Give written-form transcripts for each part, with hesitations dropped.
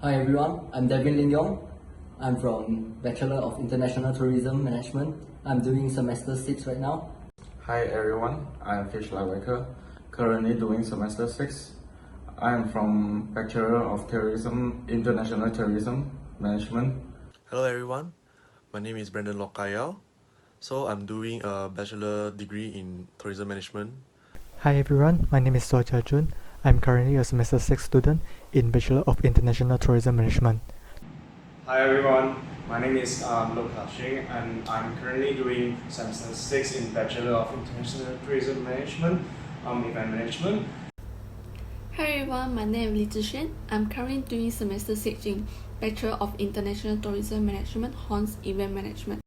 Hi everyone, I'm Devin Yong. I'm from Bachelor of International Tourism Management. I'm doing semester 6 right now. Hi everyone, I'm Lai Wai Kher, currently doing semester 6. I am from Bachelor of Tourism, International Tourism Management. Hello everyone, my name is Brandon Loh. So I'm doing a bachelor degree in tourism management. Hi everyone, my name is So Jia Jun. I'm currently a semester 6 student in Bachelor of International Tourism Management. Hi everyone, my name is Loh Kah Sheng and I'm currently doing semester 6 in Bachelor of International Tourism Management, Event Management. Hi everyone, my name is Xuan. I'm currently doing semester 6 in Bachelor of International Tourism Management, Horns Event Management.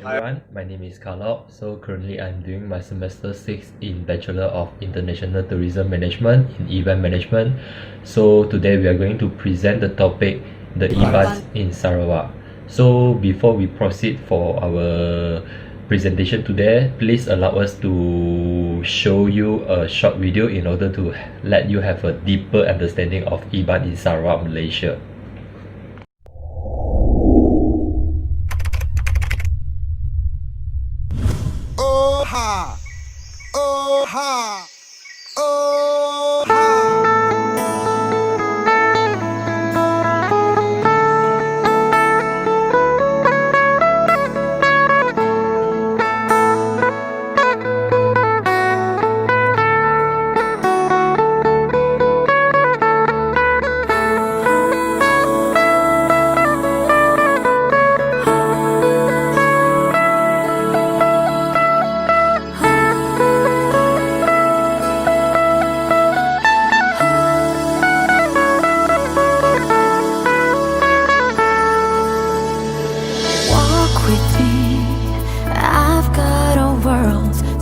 Hi everyone, my name is Chew Kah Lok. So currently I'm doing my semester 6 in Bachelor of International Tourism Management in Event Management. So today we are going to present the topic, the Iban in Sarawak. So before we proceed for our presentation today, please allow us to show you a short video in order to let you have a deeper understanding of Iban in Sarawak, Malaysia.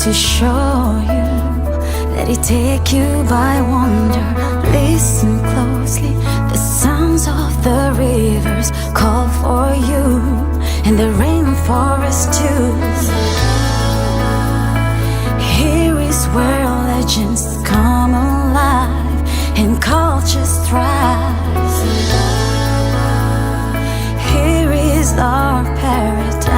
To show you, let it take you by wonder. Listen closely, the sounds of the rivers call for you, and the rainforest too. Here is where legends come alive and cultures thrive. Here is our paradise.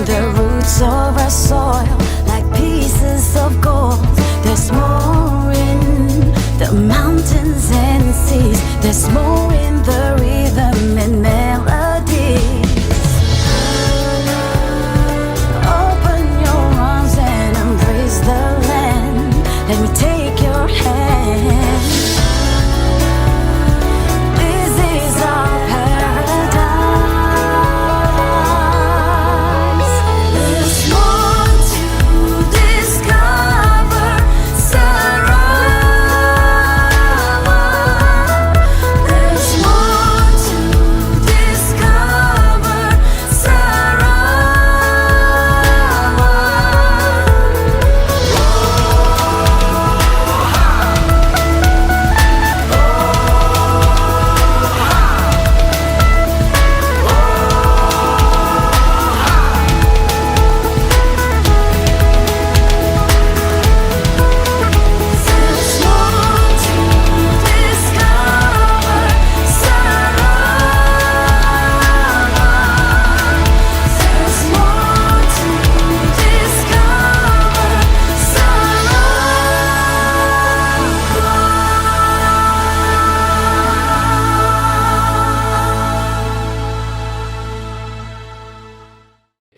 The roots of our soil, like pieces of gold. There's more in the mountains and seas. There's more in the rhythm and melodies. Open your arms and embrace the land. Let me take your hand. This is our paradise.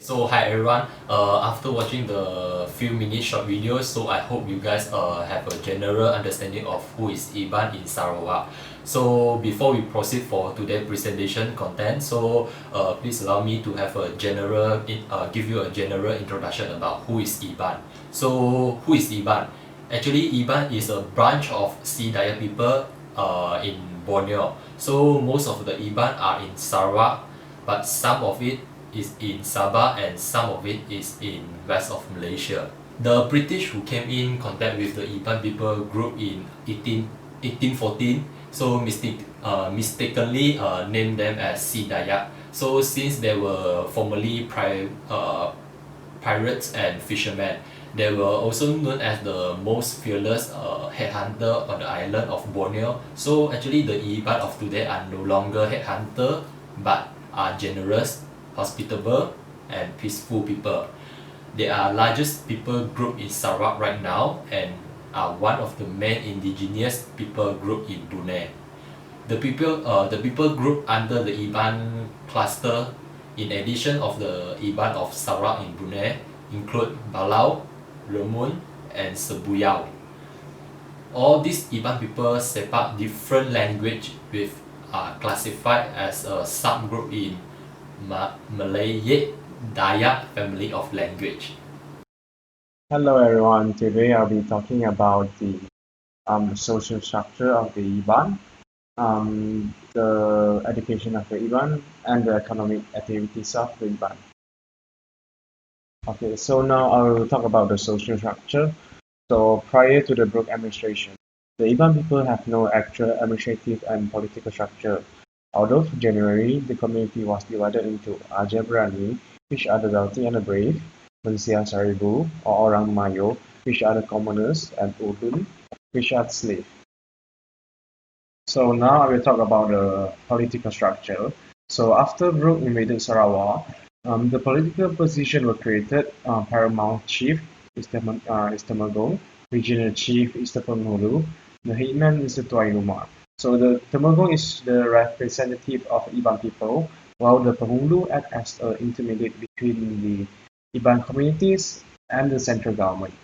So hi everyone, after watching the few minute short video, so I hope you guys have a general understanding of who is Iban in Sarawak. So before we proceed for today's presentation content, so please allow me to have a give you a general introduction about who is Iban. So who is Iban? Actually, Iban is a branch of Dayak people in Borneo. So most of the Iban are in Sarawak, but some of it is in Sabah and some of it is in west of Malaysia. The British who came in contact with the Iban people group in 1814, so mistakenly named them as Dayak. So since they were formerly pirates and fishermen. They were also known as the most fearless headhunter on the island of Borneo. So actually the Iban of today are no longer headhunter but are generous, hospitable and peaceful people. They are largest people group in Sarawak right now and are one of the main indigenous people group in Brunei. The people group under the Iban cluster, in addition of the Iban of Sarawak in Brunei, include Balau, Lemun, and Sebuyau. All these Iban people sepak different language with classified as a subgroup in Malay Dayak family of language. Hello everyone, today I'll be talking about the social structure of the Iban, the education of the Iban, and the economic activities of the Iban. Okay, so now I will talk about the social structure. So prior to the Brooke administration, the Iban people have no actual administrative and political structure. Although generally the community was divided into Aja Berani, which are the wealthy and the brave, Malaysia Saribu or Orang Mayo, which are the commoners, and Udun, which are the slaves. So now I will talk about the political structure. So after Brooke invaded Sarawak, the political position were created. Paramount Chief is the Temagong, Regional Chief is the Penghulu, the Hitman is the Tuai Rumah. So the Temagong is the representative of Iban people, while the Penghulu act as an intermediate between the Iban communities and the central government.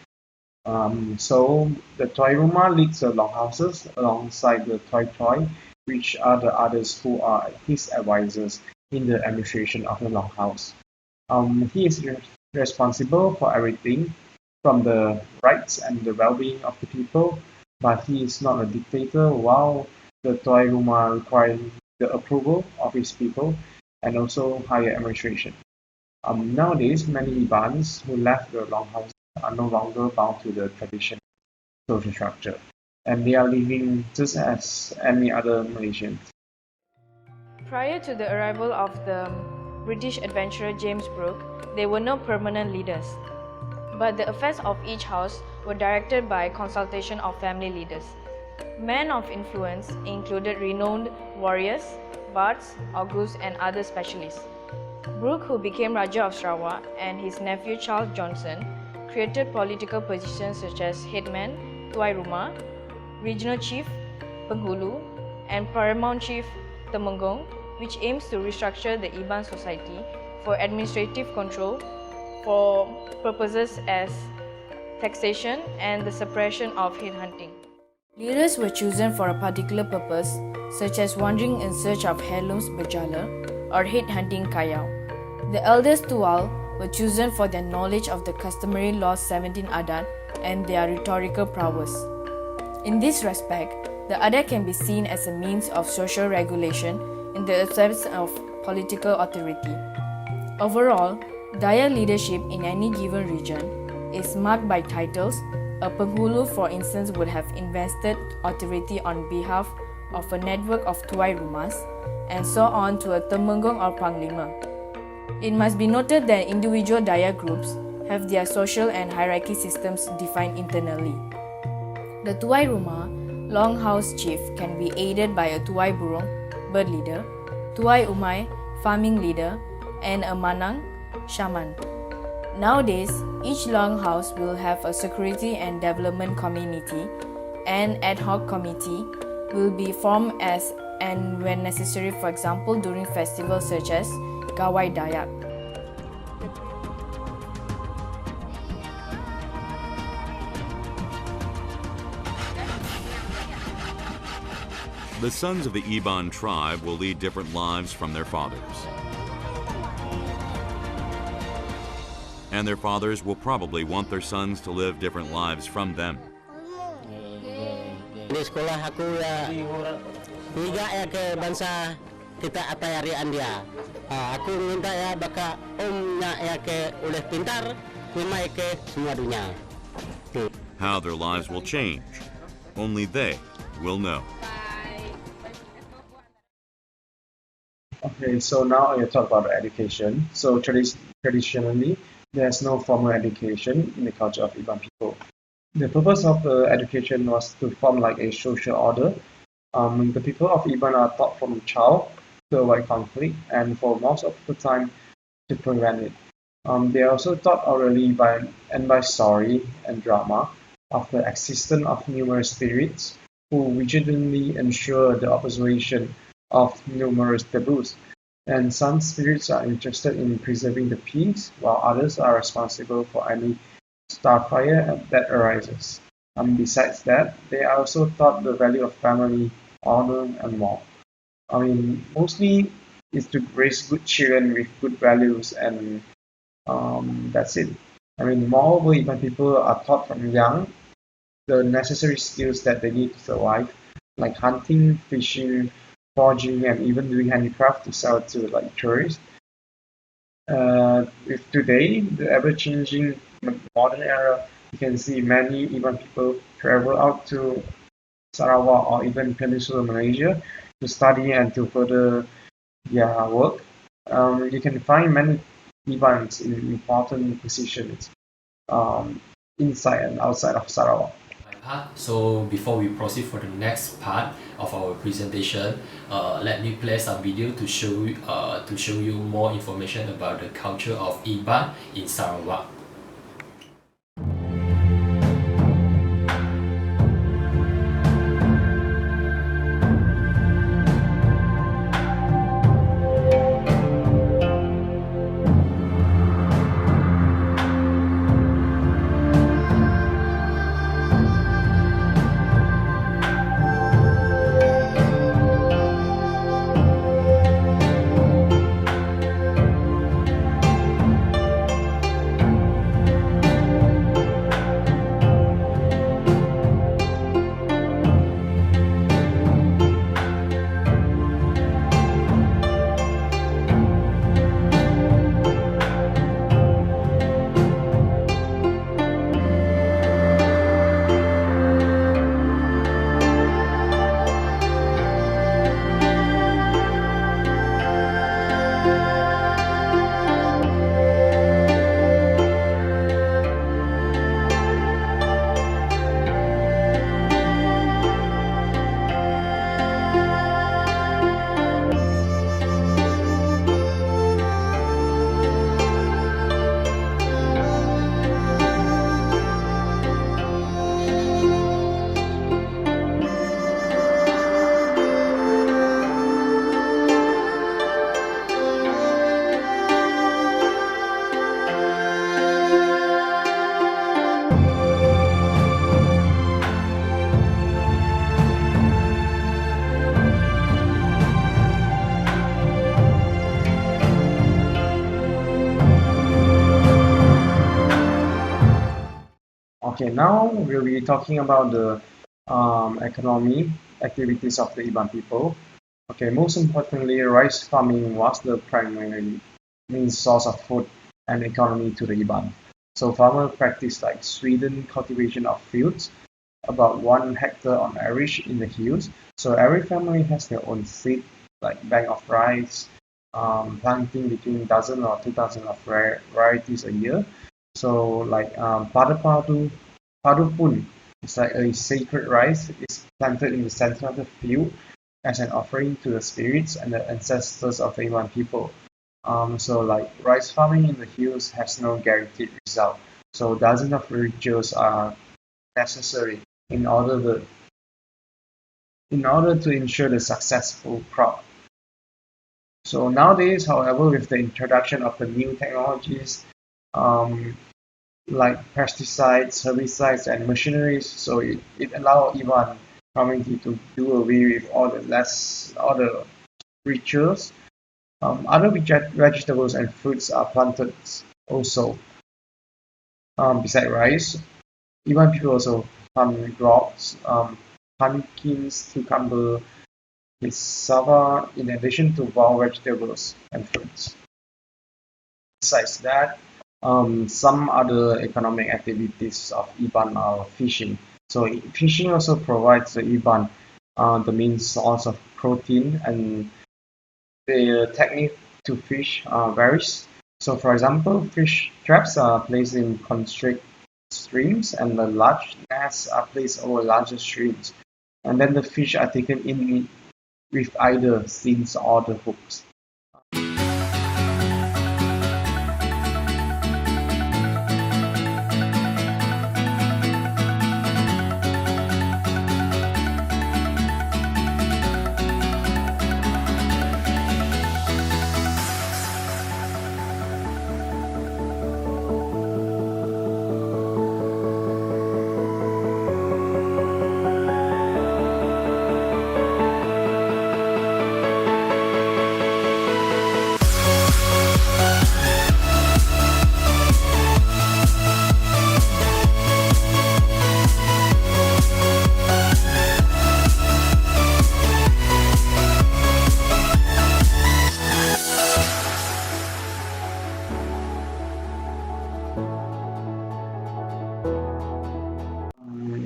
So the Tuai Rumah leads the longhouses alongside the Tuai, which are the others who are his advisors in the administration of the longhouse. He is responsible for everything from the rights and the well-being of the people, but he is not a dictator, while the Tuai Rumah requires the approval of his people and also higher administration. Nowadays, many Ibans who left the longhouse are no longer bound to the traditional social structure, and they are living just as any other Malaysians. Prior to the arrival of the British adventurer James Brooke, there were no permanent leaders, but the affairs of each house were directed by consultation of family leaders. Men of influence included renowned warriors, bards, augurs, and other specialists. Brooke, who became Raja of Sarawak, and his nephew Charles Johnson created political positions such as Headman, Tuai Rumah, Regional Chief, Penghulu, and Paramount Chief, Temenggung, which aims to restructure the Iban society for administrative control for purposes as taxation and the suppression of headhunting. Leaders were chosen for a particular purpose, such as wandering in search of heirlooms berjala or headhunting kayau. The eldest Tual were chosen for their knowledge of the customary laws 17 Adat and their rhetorical prowess. In this respect, the Adat can be seen as a means of social regulation in the absence of political authority. Overall, Dayak leadership in any given region is marked by titles. A Penghulu, for instance, would have invested authority on behalf of a network of Tuai Rumas, and so on to a Temenggung or Panglima. It must be noted that individual Dayak groups have their social and hierarchy systems defined internally. The Tuai Rumah Longhouse Chief can be aided by a Tuai Burung, bird leader, Tuai Umai, farming leader, and a Manang, shaman. Nowadays, each longhouse will have a security and development committee, and ad hoc committee will be formed as and when necessary, for example during festivals such as Gawai Dayak. The sons of the Iban tribe will lead different lives from their fathers. And their fathers will probably want their sons to live different lives from them. Di sekolah aku ya tiga ya ke bangsa kita atayarian dia. Aku minta ya baka omnya ya ke oleh pintar, kumai ke semua dunia. How their lives will change, only they will know. Okay, so now I will talk about education. So traditionally, There's no formal education in the culture of Iban people. The purpose of the education was to form like a social order. The people of Iban are taught from child to avoid conflict and for most of the time to prevent it. They are also taught orally by story and drama of the existence of numerous spirits who vigilantly ensure the observation of numerous taboos. And some spirits are interested in preserving the peace, while others are responsible for any starfire that arises. Besides that, they are also taught the value of family, honor, and more. Mostly is to raise good children with good values, and that's it. Moreover, even people are taught from young the necessary skills that they need to survive, like hunting, fishing, forging, and even doing handicraft to sell to like tourists. With today, the ever-changing modern era, you can see many even people travel out to Sarawak or even Peninsular Malaysia to study and to further their work. You can find many Ibans in important positions inside and outside of Sarawak. So before we proceed for the next part of our presentation, let me play some video to show you more information about the culture of Iban in Sarawak. Okay, now we'll be talking about the economy activities of the Iban people. Okay, most importantly, rice farming was the primary main source of food and economy to the Iban. So farmers practice like Sweden cultivation of fields, about 1 hectare on average in the hills. So every family has their own seed, like bank of rice, planting between dozen or 2,000 of varieties a year. So like padu pun is like a sacred rice. It's planted in the center of the field as an offering to the spirits and the ancestors of the Iban people. So like rice farming in the hills has no guaranteed result. So dozens of rituals are necessary in order to ensure the successful crop. So nowadays, however, with the introduction of the new technologies, um, like pesticides, herbicides, and machineries, so it allows Iban community to do away with all the rituals. Other vegetables and fruits are planted also. Beside rice, Iban people also plant crops, pumpkins, cucumber, cassava, in addition to wild vegetables and fruits. Besides that, some other economic activities of Iban are fishing. So fishing also provides the Iban the main source of protein, and the technique to fish varies. So, for example, fish traps are placed in constrict streams, and the large nets are placed over larger streams. And then the fish are taken in with either seines or the hooks.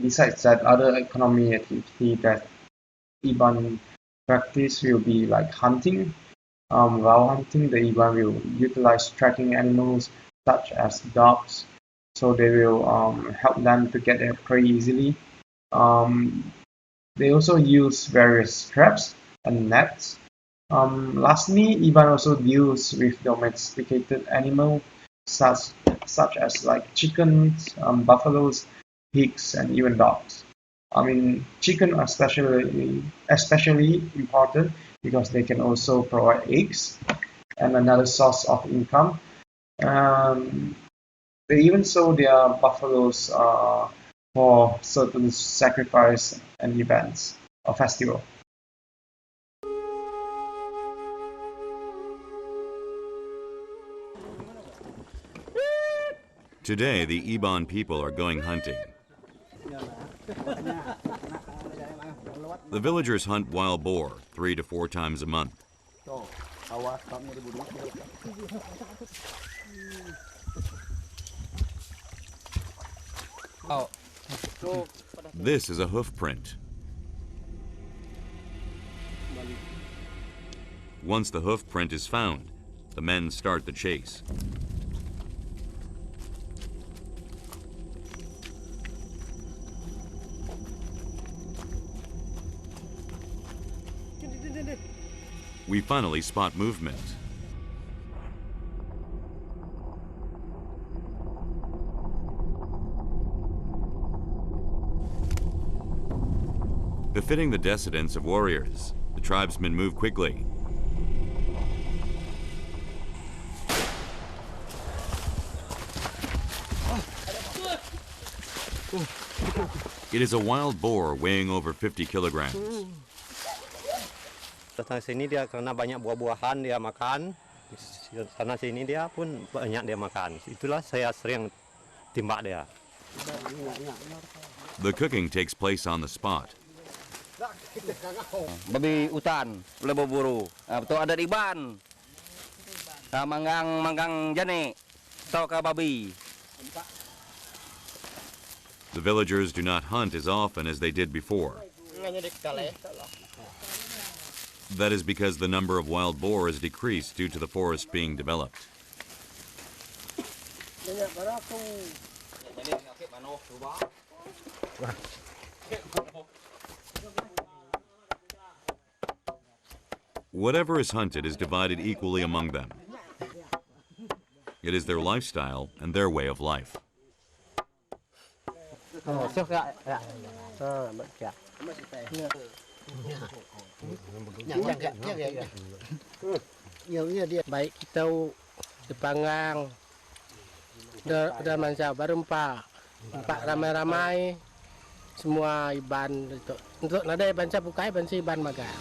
Besides that, other economic activity that Iban practice will be like hunting. While hunting, the Iban will utilize tracking animals such as dogs, so they will help them to get their prey easily. They also use various traps and nets. Lastly, Iban also deals with domesticated animals such as like chickens, buffaloes, pigs, and even dogs. I mean, chicken are especially important because they can also provide eggs and another source of income. They even sold their buffaloes for certain sacrifice and events or festival. Today, the Iban people are going hunting. The villagers hunt wild boar 3 to 4 times a month. This is a hoof print. Once the hoof print is found, the men start the chase. We finally spot movement. Befitting the descendants of warriors, the tribesmen move quickly. It is a wild boar weighing over 50 kilograms. Datang sini dia karena banyak buah-buahan dia makan. Sana sini dia pun banyak dia makan. Itulah saya sering timbak dia. The cooking takes place on the spot. Babi hutan, boleh berburu. Betul ada Iban. Manggang jani, so kah babi. The villagers do not hunt as often as they did before. That is because the number of wild boar has decreased due to the forest being developed. Whatever is hunted is divided equally among them. It is their lifestyle and their way of life. Baik kita dipanggang, udah manca baru empat ramai-ramai semua Iban untuk nada Iban saya bukai Iban si Iban magang.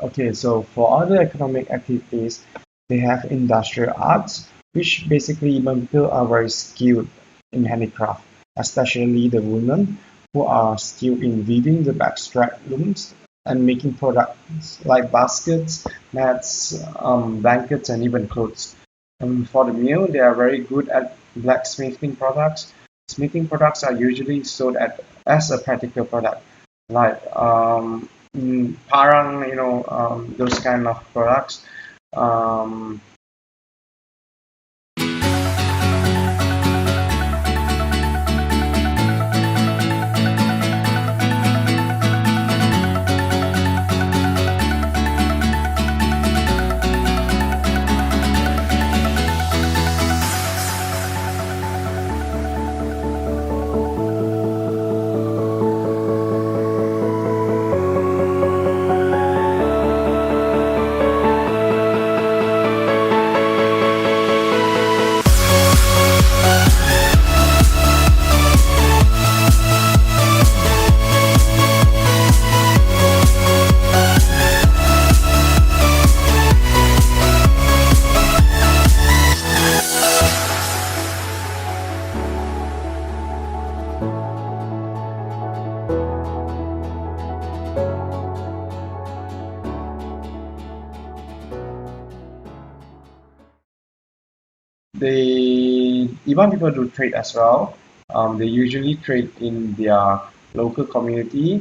Okay, so for other economic activities, they have industrial arts, which basically Iban people are very skilled in handicraft, especially the women who are skilled in weaving the backstrap looms and making products like baskets, mats, blankets, and even clothes. For the male, they are very good at blacksmithing products. Smithing products are usually sold as a practical product, like parang, those kind of products. The Iban people do trade as well. They usually trade in their local community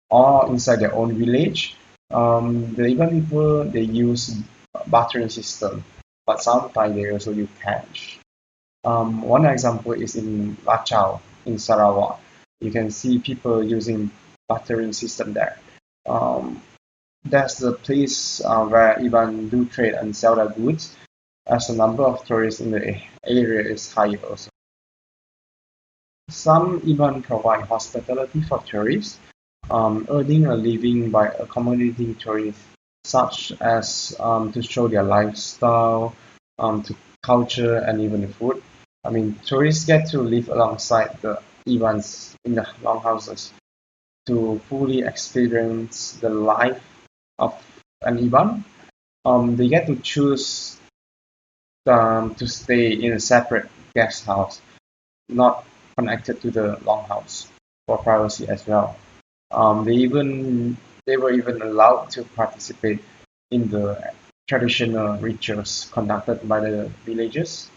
or inside their own village. The Iban people, they use bartering system, but sometimes they also use cash. One example is in Lachau in Sarawak. You can see people using bartering system there. That's the place where Iban do trade and sell their goods, as the number of tourists in the area is higher also. Some even provide hospitality for tourists, earning a living by accommodating tourists, such as to show their lifestyle, to culture, and even the food. I mean, tourists get to live alongside the Ibans in the longhouses to fully experience the life of an Iban. They get to choose to stay in a separate guest house, not connected to the longhouse, for privacy as well. They were even allowed to participate in the traditional rituals conducted by the villagers.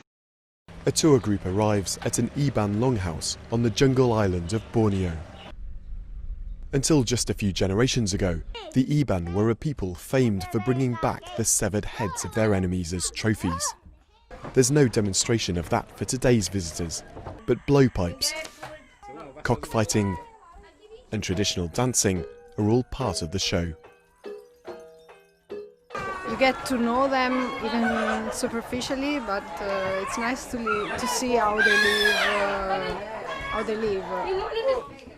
A tour group arrives at an Iban longhouse on the jungle island of Borneo. Until just a few generations ago, the Iban were a people famed for bringing back the severed heads of their enemies as trophies. There's no demonstration of that for today's visitors, but blowpipes, cockfighting, and traditional dancing are all part of the show. You get to know them even superficially, but it's nice to see how they live.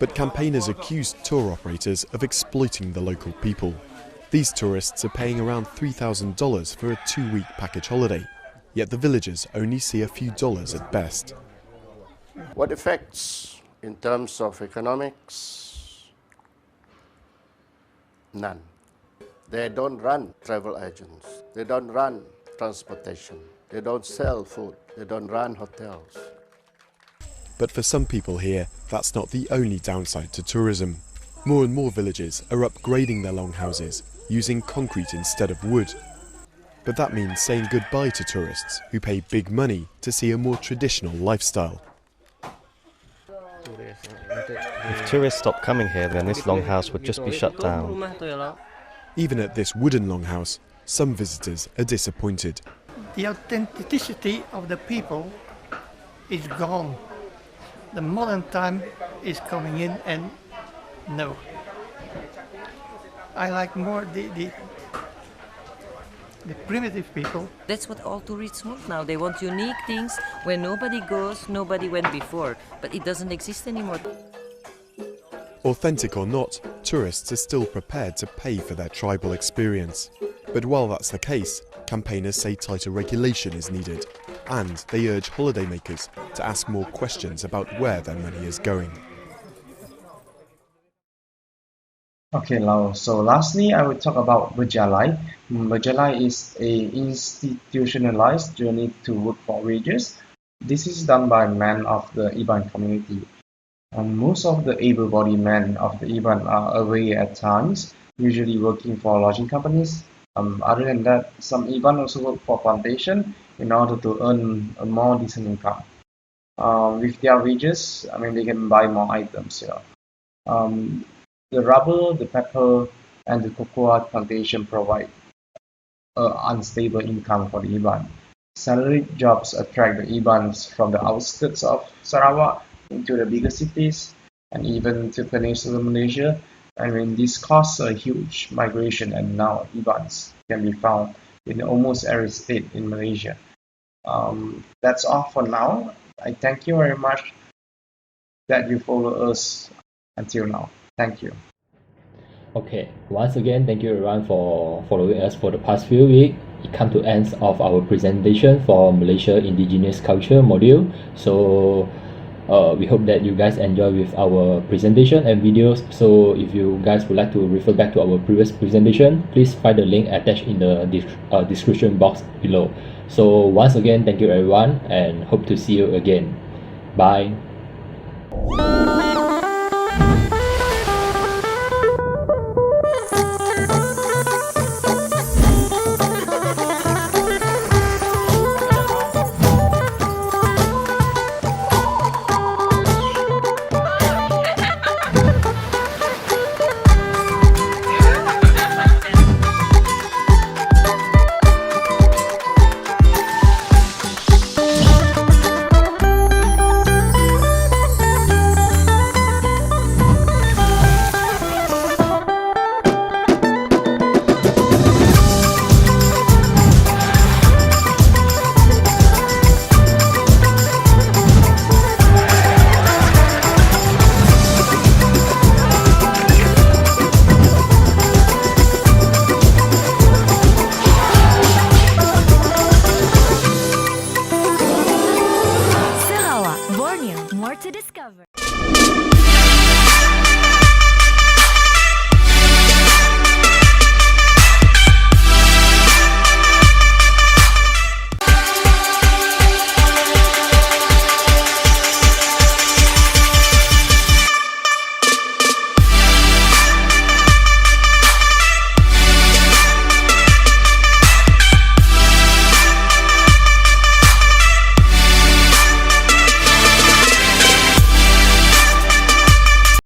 But campaigners accused tour operators of exploiting the local people. These tourists are paying around $3,000 for a 2-week package holiday, yet the villagers only see a few dollars at best. What effects in terms of economics? None. They don't run travel agents. They don't run transportation. They don't sell food. They don't run hotels. But for some people here, that's not the only downside to tourism. More and more villages are upgrading their longhouses, using concrete instead of wood. But that means saying goodbye to tourists who pay big money to see a more traditional lifestyle. If tourists stop coming here, then this longhouse would just be shut down. Even at this wooden longhouse, some visitors are disappointed. The authenticity of the people is gone. The modern time is coming in, and no. I like more the primitive people. That's what all tourists want now. They want unique things where nobody goes, nobody went before, but it doesn't exist anymore. Authentic or not, tourists are still prepared to pay for their tribal experience. But while that's the case, campaigners say tighter regulation is needed, and they urge holidaymakers to ask more questions about where their money is going. Okay, Lau. So lastly, I will talk about Berjalai. Berjalai is a institutionalized journey to work for wages. This is done by men of the Iban community. Most of the able-bodied men of the Iban are away at times, usually working for lodging companies. Other than that, some Iban also work for plantation in order to earn a more decent income. With their wages, I mean, they can buy more items. The rubber, the pepper, and the cocoa plantation provide an unstable income for the Iban. Salaried jobs attract the Ibans from the outskirts of Sarawak into the bigger cities and even to Peninsular Malaysia. I mean, this caused a huge migration, and now Ibans can be found in almost every state in Malaysia. That's all for now. I thank you very much that you follow us until now. Thank you. Okay, once again, thank you everyone for following us for the past few weeks. It comes to end of our presentation for Malaysia Indigenous Culture module. So we hope that you guys enjoy with our presentation and videos. So if you guys would like to refer back to our previous presentation, please find the link attached in the description box below. So once again, thank you everyone and hope to see you again. Bye.